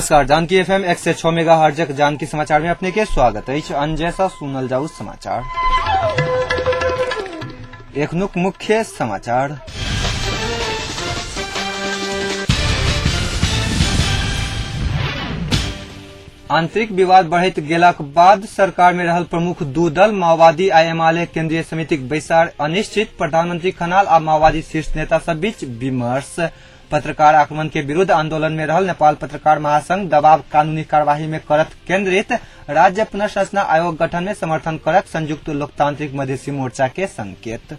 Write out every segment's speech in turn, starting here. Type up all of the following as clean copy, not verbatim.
नमस्कार, Janaki FM 106 megahertz Janaki समाचार में अपने के स्वागत है। अनजैसा सुनल जाऊ समाचार। एखनुक मुख्य समाचार। आंतरिक विवाद बढ़ैत गेलाक बाद सरकार में रहल प्रमुख दू दल माओवादी आ एमाले केंद्रीय समितिक बैसार अनिश्चित। प्रधानमंत्री खनाल आ माओवादी शीर्ष नेता सब बीच विमर्श। पत्रकार आक्रमण के विरुद्ध आंदोलन में रहल नेपाल पत्रकार महासंघ दबाव कानूनी कार्यवाही में करत केंद्रित। राज्य पुनर्संरचना आयोग गठन में समर्थन करत संयुक्त लोकतांत्रिक मधेसी मोर्चा के संकेत।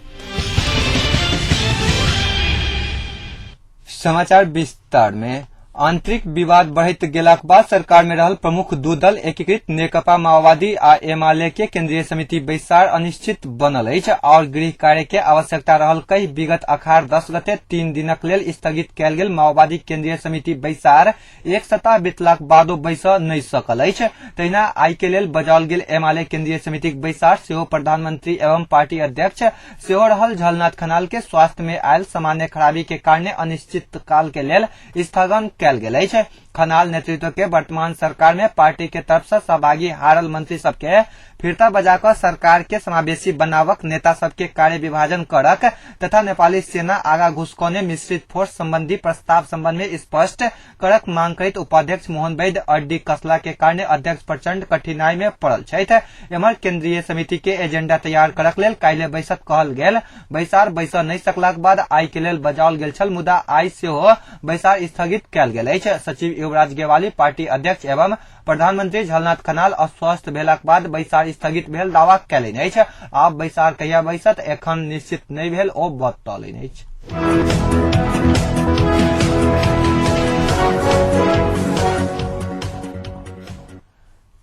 समाचार विस्तार में। आंतरिक विवाद बढ़ैत गेलाक बाद सरकार में रहल प्रमुख दू दल एकीकृत नेकपा माओवादी आ एमाले के केंद्रीय समिति बैसार अनिश्चित बनल अछि और गृह कार्य के आवश्यकता रहल कई विगत अखाड़ 10 गते 3 दिनक लेल स्थगित कयल गेल माओवादी केंद्रीय समिति बैसार एक सप्ताह बीतलाक बादो बैस नहि सकल अछि। तहिना आई के लेल बजाओल गेल एमाले केंद्रीय समितिक बैसार सेहो प्रधानमंत्री एवं पार्टी अध्यक्ष सेहो रहल झलनाथ खनाल के स्वास्थ्य में आयल सामान्य खराबी के कारणे अनिश्चित काल के लेल स्थगन कयल गेल अछि। खनाल नेतृत्व के वर्तमान सरकार में पार्टी के तरफ से सहभागी हारल मंत्री सबके फिरता बजाकर सरकार के समावेशी बनावक नेता सबके कार्य विभाजन करक तथा नेपाली सेना आगा घुसकौने मिश्रित फोर्स संबंधी प्रस्ताव संबंध में स्पष्ट करक मांग करैत उपाध्यक्ष मोहन वैद्य अड्डी कसला के कारणे अध्यक्ष प्रचंड कठिनाई में पड़ल छथि। एम्हर केंद्रीय समिति के एजेंडा तैयार करक लेल काल्हि बैसक कहल गेल। बैसार बैस नहि सकलाक बाद आई के लेल बजाओल गेल छल, मुदा आई सेहो बैसार स्थगित कयल गेल अछि। सचिव युवराज गेवाली पार्टी अध्यक्ष एवं प्रधानमंत्री झलनाथ खनाल अस्वस्थ भेलाक बाद बैसार स्थगित भेल दावा कयलनि अछि। आब बैसार कहिया बैसत एखन निश्चित नहि भेल ओ बतौलनि अछि।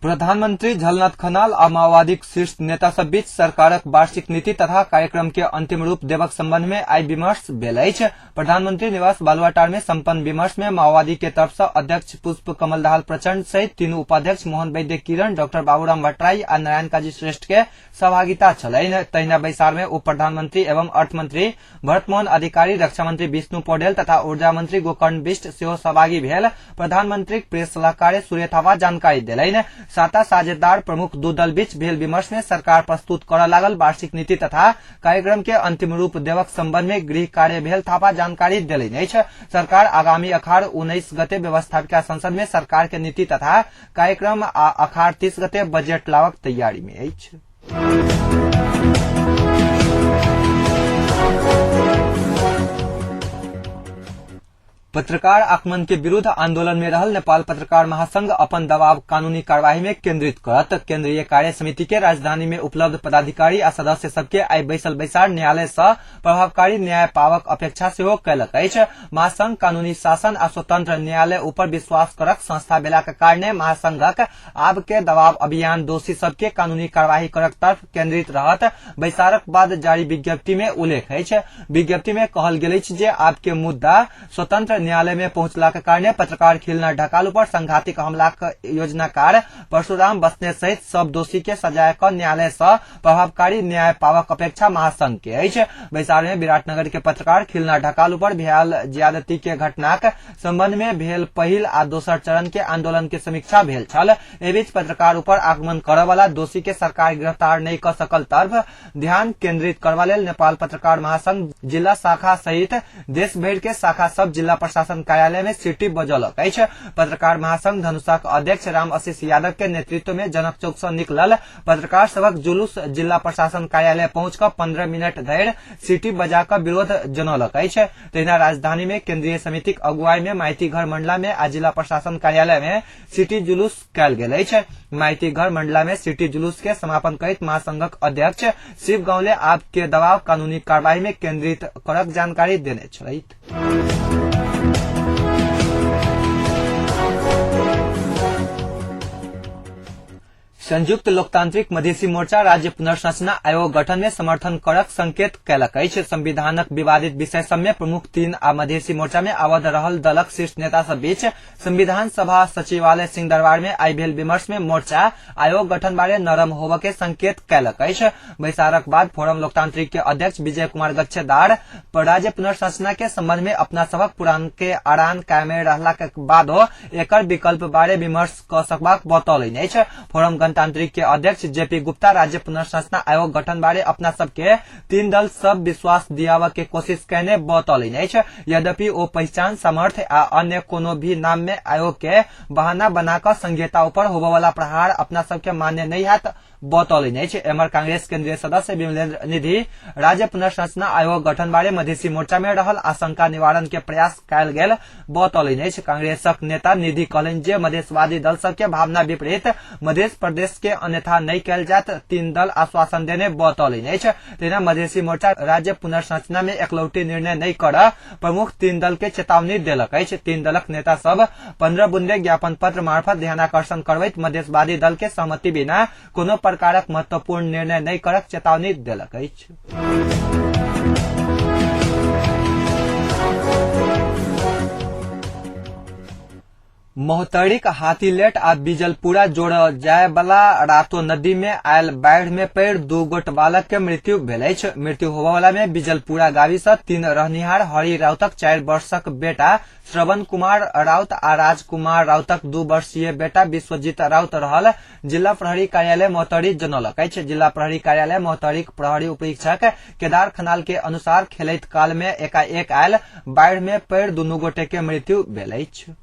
प्रधानमंत्री झलनाथ खनाल आ माओवादी शीर्ष नेता सब बीच सरकारक वार्षिक नीति तथा कार्यक्रम के अंतिम रूप देवक संबंध में आई विमर्श भेल अछि। प्रधानमंत्री निवास बालुआटार में संपन्न विमर्श में माओवादी के तरफ से अध्यक्ष पुष्प कमल दाहाल प्रचंड सहित तीनों उपाध्यक्ष मोहन वैद्य किरण, डॉक्टर बाबूराम भट्टराई आ नारायण काजी श्रेष्ठ के सहभागिता छलैन। तहिना बैसार में उप प्रधानमंत्री एवं अर्थमंत्री भरतमोहन अधिकारी, रक्षा मंत्री विष्णु पौडेल तथा ऊर्जा मंत्री गोकर्ण बिष्ट सेहो सहभागी भेल। प्रधानमंत्री प्रेस सलाहकार सूर्य थापा जानकारी देलैन। साता साझेदार प्रमुख दू दल बीच भेल विमर्श में सरकार प्रस्तुत करऽ लागल वार्षिक नीति तथा कार्यक्रम के अंतिम रूप देवक संबंध में गृह कार्य भेल थापा जानकारी देलनि अछि। सरकार आगामी अखाड़ 19 गते व्यवस्थापिका संसद में सरकार के नीति तथा कार्यक्रम आ अखाड़ 30 गते बजट लावक तैयारी में अछि। पत्रकार आक्रमण के विरुद्ध आंदोलन में रहल नेपाल पत्रकार महासंघ अपन दबाव कानूनी कार्यवाही में केंद्रित करत केंद्रीय कार्य समिति के राजधानी में उपलब्ध पदाधिकारी आ सदस्य सबके आई बैसल बैसार न्यायालय से प्रभावकारी न्याय पावक अपेक्षा सेहो कयलक अछि। महासंघ कानूनी शासन आ स्वतंत्र न्यायालय ऊपर विश्वास करक संस्था भेला के कारणे महासंघक आब के दबाव अभियान दोषी सबके कानूनी कार्यवाही करक तरफ केंद्रित रहत बैसारक बाद जारी विज्ञप्ति में उल्लेख अछि। विज्ञप्ति में कहल गेल अछि जे आब के मुद्दा स्वतंत्र न्यायालय में पहुंचला के कारणे पत्रकार खिलना ढकालू पर संघातिक हमला योजनाकार परशुराम बस्नेत सहित सब दोषी के सजाए क न्यायालय से प्रभावकारी न्याय पावक अपेक्षा महासंघ के अछि। बैसार में विराटनगर के पत्रकार खिलना ढकालू पर भेल ज्यादती के घटनाक संबंध में भेल पहिल आ दोसर चरण के आंदोलन के समीक्षा भेल छल। एहि बीच पत्रकार ऊपर आक्रमण करय वाला दोषी के सरकार गिरफ्तार नहीं कर सकल तरफ ध्यान केंद्रित करबा लेल नेपाल पत्रकार महासंघ जिला शाखा सहित देश भर के शाखा सब जिला प्रशासन कार्यालय में सीटी बजौलक अछि। पत्रकार महासंघ धनुषाक अध्यक्ष राम आशीष यादव के नेतृत्व में जनक चौक से निकलल पत्रकार सबक जुलूस जिला प्रशासन कार्यालय पहुंचकर 15 मिनट धरि सीटी बजाकर विरोध जनौलक अछि। तहिना राजधानी में केंद्रीय समितिक अगुवाई में माइती घर मंडला में आ जिला प्रशासन कार्यालय में सिटी जुलूस कयल गेल अछि। माइती घर मंडला में सिटी जुलूस के समापन करैत महासंघक अध्यक्ष शिव गांवले आप के दबाव कानूनी कार्यवाही में केंद्रित करक जानकारी देने छथि। संयुक्त लोकतांत्रिक मधेसी मोर्चा राज्य पुनर्संरचना आयोग गठन में समर्थन करक संकेत कयलक अछि। संविधानक विवादित विषय सब में प्रमुख 3 आ मधेसी मोर्चा में आबद्ध रहल दलक शीर्ष नेता सब बीच संविधान सभा सचिवालय सिंहदरबार में आई भेल विमर्श में मोर्चा आयोग गठन बारे नरम होबय के संकेत कयलक अछि। बैसारक बाद फोरम लोकतांत्रिक के अध्यक्ष विजय कुमार गच्छेदार राज्य पुनर्संरचना के संबंध में अपना सबक पुरान के अड़ान कायमे रहला के बादो एकर विकल्प बारे विमर्श क सकबाक बतौलनि अछि। फोरम गणतांत्रिक के अध्यक्ष जेपी गुप्ता राज्य पुनर्संरचना आयोग गठन बारे अपना सबके 3 दल सब विश्वास दियावा के कोशिश करने बतौलनि अछि। यद्यपि ओ पहचान सामर्थ्य आ अन्य कोनो भी नाम में आयोग के बहाना बनाकर संघीयता ऊपर होबे वाला प्रहार अपना सबके मान्य नहीं हैत बतौलनि अछि। एमर कांग्रेस केंद्रीय सदस्य विमलेंद्र निधि राज्य पुनर्संरचना आयोग गठन बारे मधेसी मोर्चा में रहल आशंका निवारण के प्रयास कयल गेल बतौलनि अछि। कांग्रेसक नेता निधि कहलनि जे मधेशवादी दल सबके भावना विपरीत मध्य प्रदेश के अन्यथा नहीं कयल जात 3 दल आश्वासन देने बतौलनि अछि। तेना मधेसी मोर्चा राज्य पुनर्संरचना में एकलौटी निर्णय नहीं कर प्रमुख 3 दल के चेतावनी देलक अछि। 3 दलक नेता सब 15 बुंदे ज्ञापन पत्र मार्फत ध्यानाकर्षण करबैत मधेशवादी दल के सहमति बिना कोनो प्रकारक महत्वपूर्ण निर्णय नहीं करक चेतावनी देलक अछि। मोहतरीक हाथीलेट आ बिजलपुरा जोड़ जाय वाला रातो नदी में आयल बाढ़ में पड़ 2 गोट बालक के मृत्यु भेल अछि। मृत्यु होबय वाला में बिजलपुरा गावी से 3 रहनिहार हरि राउतक 4 वर्षक बेटा श्रवण कुमार राउत आ राजकुमार राउतक 2 वर्षीय बेटा विश्वजीत राउत रहल जिला प्रहरी कार्यालय मोहतरी जनौलक अछि। जिला प्रहरी कार्यालय मोहतरीक प्रहरी उपरीक्षक केदार खनाल के अनुसार खेलैत काल में एकाएक आयल बाढ़ में पड़ 2 गोटे के मृत्यु भेल अछि।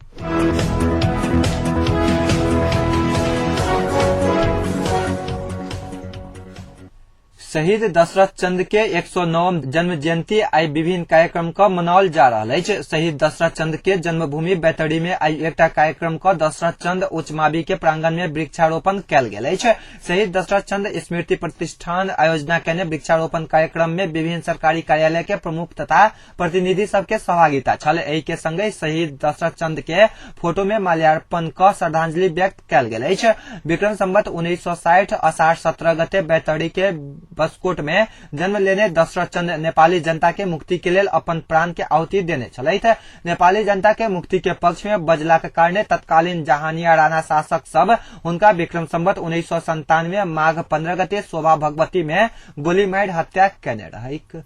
शहीद दशरथ चंद्र के 109 जन्म जयंती आई विभिन्न कार्यक्रम का मनाओल जा रहा है। शहीद दशरथ चंद्र के जन्मभूमि बैतडी में आई एकटा कार्यक्रम का दशरथ चंद्र उच्च मावी के प्रांगण में वृक्षारोपण कयल गेल अछि। शहीद दशरथ चंद्र स्मृति प्रतिष्ठान आयोजना केने वृक्षारोपण कार्यक्रम में विभिन्न सरकारी कार्यालय के प्रमुख तथा प्रतिनिधि सबके सहभागिता छल। एहि के संगे शहीद दशरथ चंद्र के फोटो में माल्यार्पण क श्रद्धांजलि व्यक्त कयल गेल अछि। विक्रम संवत 1960 आषाढ़ 17 गते बैतडी के बसकोट में जन्म लेने दशरथ चंद्र नेपाली जनता के मुक्ति के लेल अपन प्राण के आहुति देने छलैथ। नेपाली जनता के मुक्ति के पक्ष में बजला के कारणे तत्कालीन जहानिया राणा शासक सब हुनका विक्रम संवत 1997 माघ 15 गते शोभा भगवती में गोली मारि हत्या केने रहैक।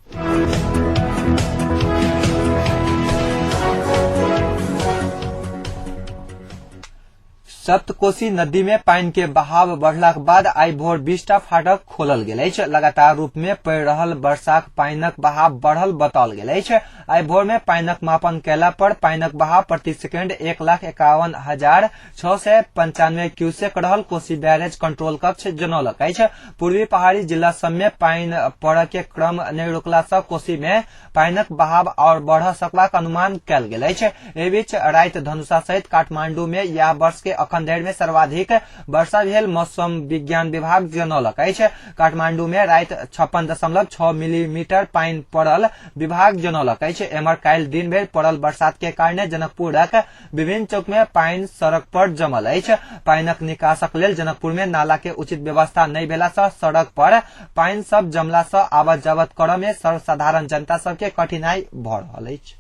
सप्तकोशी नदी में पानी के बहाव बढ़ला के बाद आई भोर 20टा फाटक खोलल गेल अछि। लगातार रूप में पड़ रहल वर्षाक पानिक बहाव बढ़ल बताओल गेल अछि। आई भोर में पानिक मापन कैला पर पानिक बहाव प्रति सेकेंड 1,51,695 क्यूसेक रहल कोसी बैरेज कंट्रोल कक्ष जनौलक अछि। पूर्वी पहाड़ी जिला सब में पानी पड़य के क्रम नहीं रोकला से कोसी में पानिक बहाव और बढ़ सकबाक अनुमान कयल गेल अछि। एहि बीच राति धनुषा सहित काठमांडू में यह वर्ष के अखन धरि में सर्वाधिक वर्षा भेल मौसम विज्ञान विभाग जनौलक अछि। काठमांडू में राति 56.6 मिलीमीटर पानी पड़ल विभाग जनौलक अछि। एमर काल्हि दिन भरि पड़ल बरसात के कारणे जनकपुरक विभिन्न चौक में पानी सड़क पर जमल अछि। पानिक निकासक लेल जनकपुर में नाला के उचित व्यवस्था नहीं भेला से सड़क पर पानी सब जमला से आवत जावत करय में सर्वसाधारण जनता सबके कठिनाई भ रहल अछि।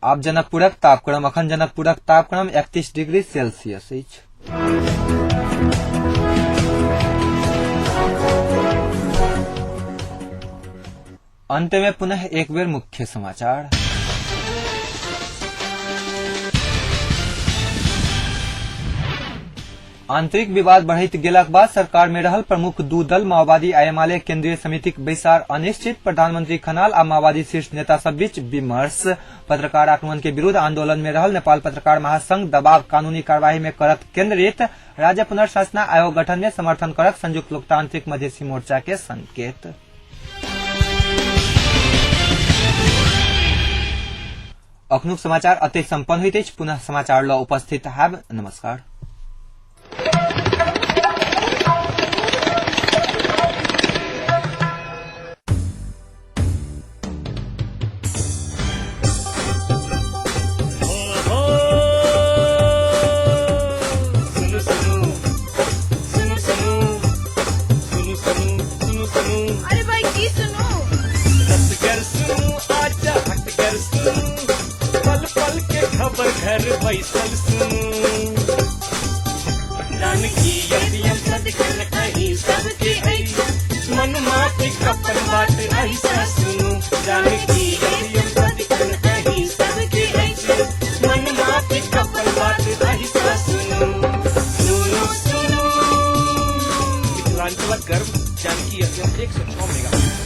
अब जनकपुरक तापक्रम अखन जनकपुरक तापक्रम 31 डिग्री सेल्सियस अछि। अंत में पुनः एक बेर मुख्य समाचार। आंतरिक विवाद बढ़ैत गेलाक बाद सरकार में रहल प्रमुख 2 दल माओवादी आ एमाले केंद्रीय समितिक बैसार अनिश्चित। प्रधानमंत्री खनाल आ माओवादी शीर्ष नेता सब बीच विमर्श। पत्रकार आक्रमण के विरुद्ध आंदोलन में रहल नेपाल पत्रकार महासंघ दबाव कानूनी कार्यवाही में करत केंद्रित। राज्य पुनर्संरचना आयोग गठन में समर्थन करत संयुक्त लोकतांत्रिक मधेसी मोर्चा के संकेत। अखनुक समाचार अतै संपन्न होइत अछि। पुनः समाचार ल उपस्थित हैब। नमस्कार। पल के खबर घर बैसल सुनू जानकी यदि सदखन कहीं सबके आई मन माटी कपन बात ऐसा सुनू जानकी यदि सदखन कहीं सबके आई मन माटी कपन बात ऐसा सुनू सुनू सुनू मिथिलांचल गर्व जानकी FM 106 मेगा